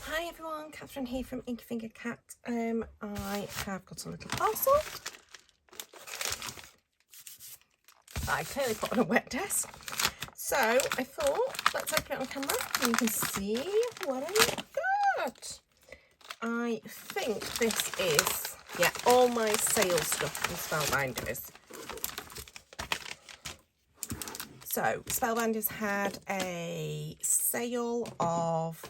Hi everyone, Catherine here from Inky Finger Cat. I have got a little parcel. I clearly put on a wet desk. So I thought, let's open it on camera and you can see what I got. I think this is, all my sale stuff from Spellbinders. So Spellbinders had a sale of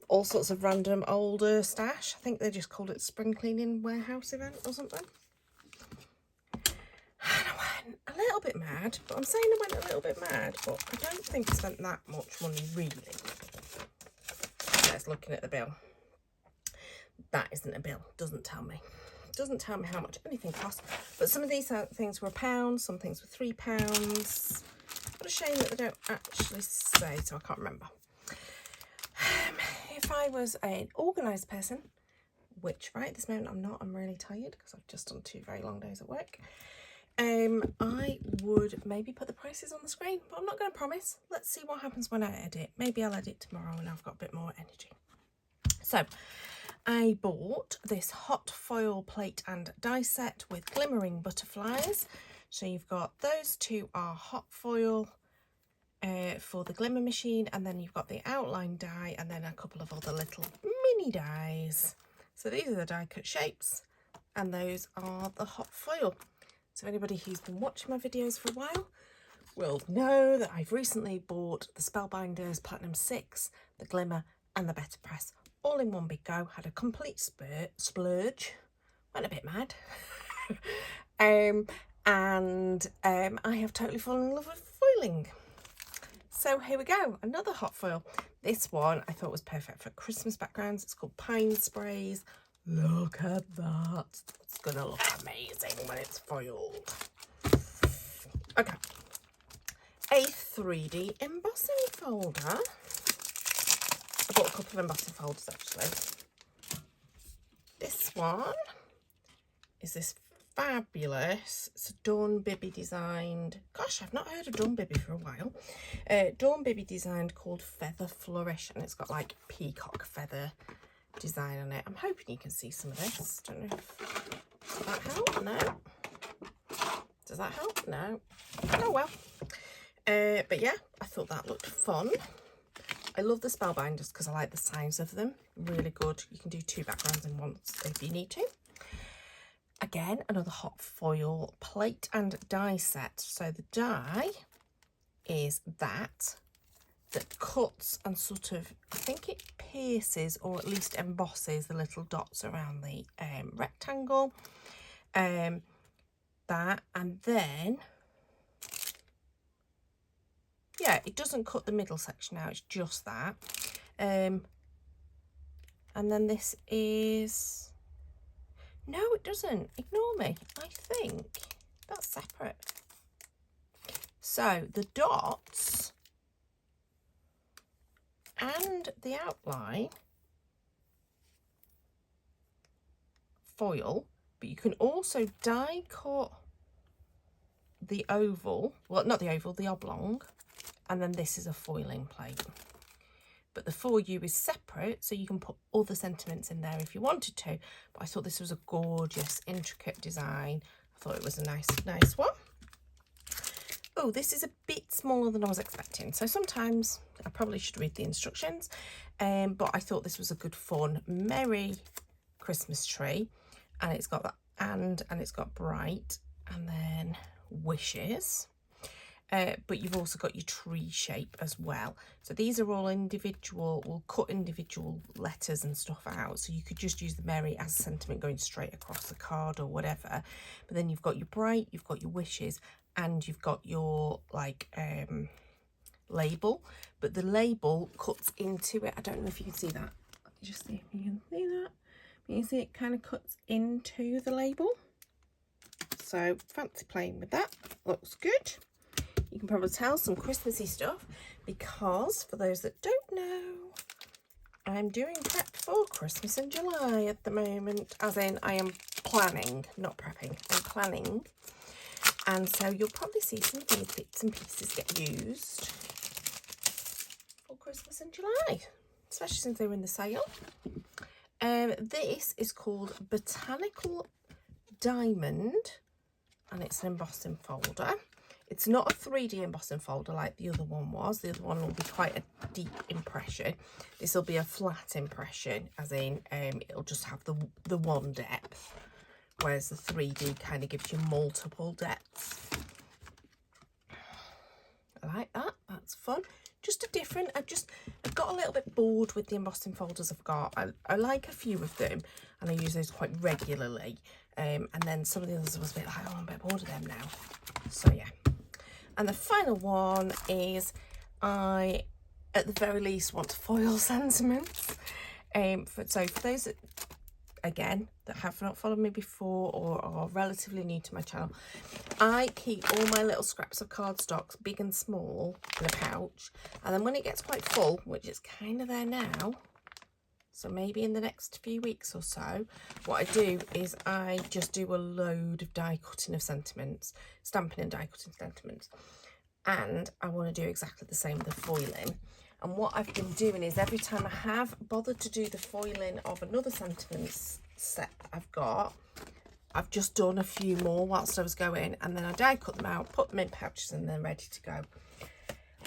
all sorts of random older stash. I think they just called it spring cleaning warehouse event or something. And I went a little bit mad, but I'm saying I went a little bit mad, but I don't think I spent that much money really. Let's looking at the bill. That isn't a bill, doesn't tell me. Doesn't tell me how much anything costs, but some of these things were £1, some things were £3. What a shame that they don't actually say, so I can't remember. If I was an organised person, which right at this moment I'm not, I'm really tired because I've just done 2 very long days at work, I would maybe put the prices on the screen, but I'm not going to promise. Let's see what happens when I edit. Maybe I'll edit tomorrow and I've got a bit more energy. So I bought this hot foil plate and die set with glimmering butterflies. So you've got those two are hot foil for the glimmer machine, and then you've got the outline die and then a couple of other little mini dies. So these are the die cut shapes and those are the hot foil. So anybody who's been watching my videos for a while will know that I've recently bought the Spellbinders Platinum 6, the Glimmer and the Better Press all in one big go. Had a complete splurge, went a bit mad. I have totally fallen in love with foiling. So here we go, another hot foil. This one I thought was perfect for Christmas backgrounds. It's called Pine Sprays. Look at that. It's gonna look amazing when it's foiled. Okay. A 3D embossing folder. I bought a couple of embossing folders actually. This one is this fabulous, it's a Dawn Bibby designed, gosh, I've not heard of Dawn Bibby for a while. Dawn Bibby designed called Feather Flourish, and it's got like peacock feather design on it. I'm hoping you can see some of this. Don't know if, does that help? No. Does that help? No. Oh well. But yeah, I thought that looked fun. I love the Spellbinders because I like the size of them. Really good. You can do 2 backgrounds in once if you need to. Again, another hot foil plate and die set. So the die is that cuts and sort of, I think it pierces or at least embosses the little dots around the rectangle. That, and then, yeah, it doesn't cut the middle section out, it's just that. And then this is... No, it doesn't. Ignore me. I think that's separate. So the dots and the outline foil, but you can also die cut the oval. Well, not the oval, the oblong. And then this is a foiling plate. But the for you is separate, so you can put other sentiments in there if you wanted to. But I thought this was a gorgeous, intricate design. I thought it was a nice one. Oh, this is a bit smaller than I was expecting. So sometimes I probably should read the instructions. But I thought this was a good, fun, merry Christmas tree. And it's got that and it's got bright and then wishes. But you've also got your tree shape as well. So these are all individual, we'll cut individual letters and stuff out. So you could just use the merry as a sentiment going straight across the card or whatever. But then you've got your bright, you've got your wishes, and you've got your like label. But the label cuts into it. I don't know if you can see that. Let me just see if you can see that. But you see it kind of cuts into the label. So fancy playing with that. Looks good. You can probably tell some Christmassy stuff because, for those that don't know, I'm doing prep for Christmas in July at the moment. As in, I am planning, not prepping, I'm planning. And so you'll probably see some of these bits and pieces get used for Christmas in July. especially since they were in the sale. This is called Botanical Diamond, and it's an embossing folder. It's not a 3D embossing folder like the other one was. The other one will be quite a deep impression. This will be a flat impression, as in it'll just have the one depth, whereas the 3D kind of gives you multiple depths. I like that. That's fun. Just a different. I've got a little bit bored with the embossing folders I've got. I like a few of them, and I use those quite regularly. And then some of the others I was a bit like, oh, I'm a bit bored of them now. So yeah. And the final one is I, at the very least, want to foil sentiments. So for those that, again, that have not followed me before or are relatively new to my channel, I keep all my little scraps of cardstocks, big and small, in a pouch. And then when it gets quite full, which is kind of there now, so maybe in the next few weeks or so, what I do is I just do a load of die cutting of sentiments, stamping and die cutting sentiments. And I want to do exactly the same with the foiling. And what I've been doing is every time I have bothered to do the foiling of another sentiments set that I've got, I've just done a few more whilst I was going, and then I die cut them out, put them in pouches, and they're ready to go.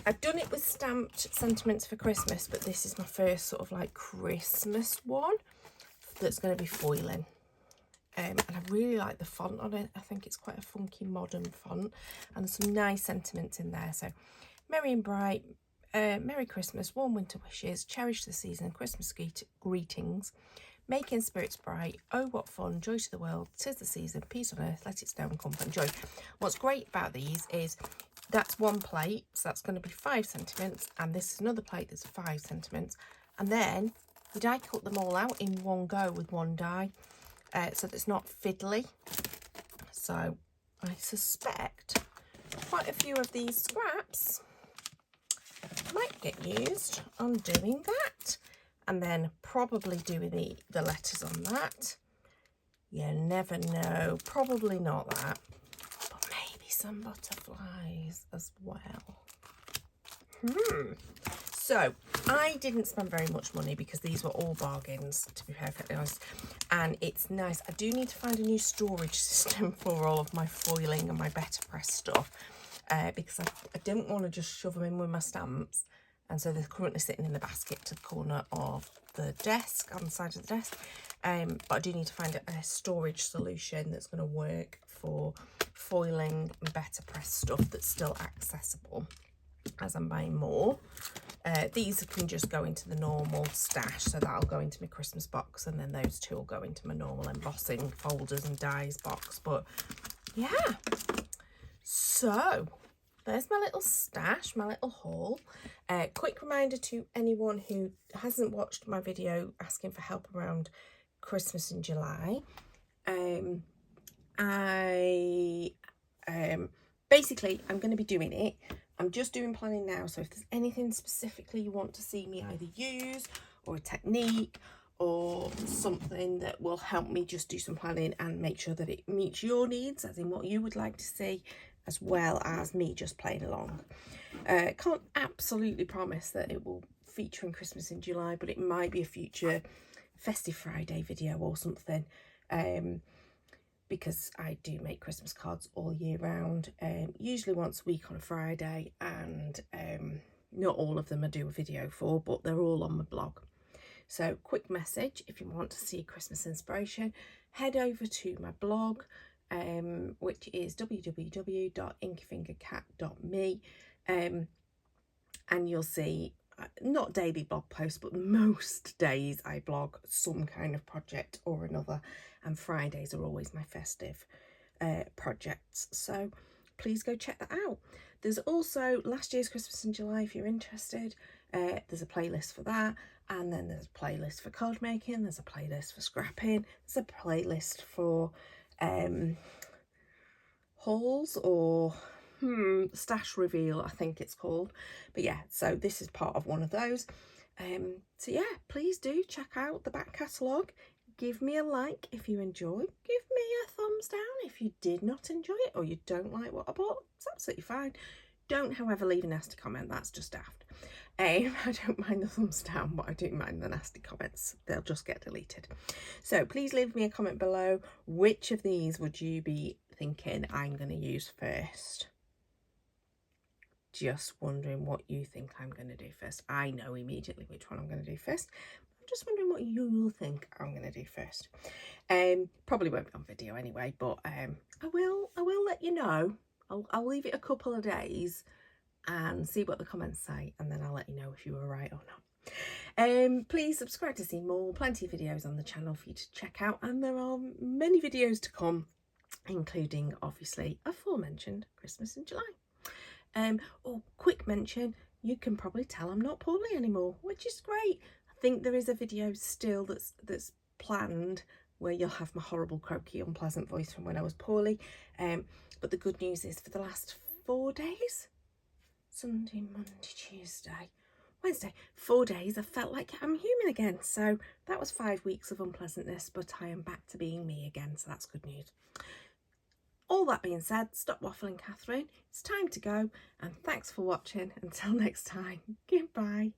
I've done it with stamped sentiments for Christmas, but this is my first sort of like Christmas one that's going to be foiling. And I really like the font on it. I think it's quite a funky modern font, and there's some nice sentiments in there. So merry and bright, Merry Christmas, warm winter wishes, cherish the season, Christmas greetings, making spirits bright, oh what fun, joy to the world, 'tis the season, peace on earth, let it snow and comfort and joy. What's great about these is that's one plate, so that's going to be 5 sentiments, and this is another plate that's 5 sentiments, and then you die cut them all out in one go with one die, so that it's not fiddly. So I suspect quite a few of these scraps might get used on doing that, and then probably doing the letters on that. You never know, probably not that, but maybe some butterflies as well. So I didn't spend very much money because these were all bargains, to be perfectly honest, and it's nice. I do need to find a new storage system for all of my foiling and my better press stuff, because I don't want to just shove them in with my stamps, and so they're currently sitting in the basket to the corner of the desk, on the side of the desk, but I do need to find a storage solution that's going to work for foiling and better press stuff that's still accessible as I'm buying more. These can just go into the normal stash, so that'll go into my Christmas box, and then those two will go into my normal embossing folders and dies box. But yeah, so there's my little stash, my little haul. Quick reminder to anyone who hasn't watched my video asking for help around Christmas in July. Basically, I'm going to be doing it. I'm just doing planning now, so if there's anything specifically you want to see me either use, or a technique, or something that will help me just do some planning and make sure that it meets your needs, as in what you would like to see, as well as me just playing along. Can't absolutely promise that it will feature in Christmas in July, but it might be a future Festive Friday video or something, because I do make Christmas cards all year round, usually once a week on a Friday, and not all of them I do a video for, but they're all on my blog. So quick message, if you want to see Christmas inspiration, head over to my blog, which is www.inkyfingercat.me, and you'll see not daily blog posts, but most days I blog some kind of project or another, and Fridays are always my festive projects, so please go check that out. There's also last year's Christmas in July if you're interested. There's a playlist for that, and then there's a playlist for card making, there's a playlist for scrapping, there's a playlist for hauls, or stash reveal I think it's called. But yeah, so this is part of one of those. So yeah, please do check out the back catalogue. Give me a like if you enjoy. Give me a thumbs down if you did not enjoy it, or you don't like what I bought. It's absolutely fine. Don't, however, leave a nasty comment. That's just daft. I don't mind the thumbs down, but I do mind the nasty comments. They'll just get deleted. So please leave me a comment below. Which of these would you be thinking I'm going to use first? Just wondering what you think I'm going to do first. I know immediately which one I'm going to do first. I'm just wondering what you think I'm going to do first. Probably won't be on video anyway, but I will let you know. I'll leave it a couple of days and see what the comments say, and then I'll let you know if you were right or not. Please subscribe to see more. Plenty of videos on the channel for you to check out, and there are many videos to come, including obviously aforementioned Christmas in July. Quick mention, you can probably tell I'm not poorly anymore, which is great. I think there is a video still that's planned where you'll have my horrible croaky unpleasant voice from when I was poorly, but the good news is for the last 4 days, Sunday, Monday, Tuesday, Wednesday, 4 days, I felt like I'm human again. So that was 5 weeks of unpleasantness, but I am back to being me again, so that's good news. All that being said, stop waffling, Catherine. It's time to go, and thanks for watching. Until next time, goodbye.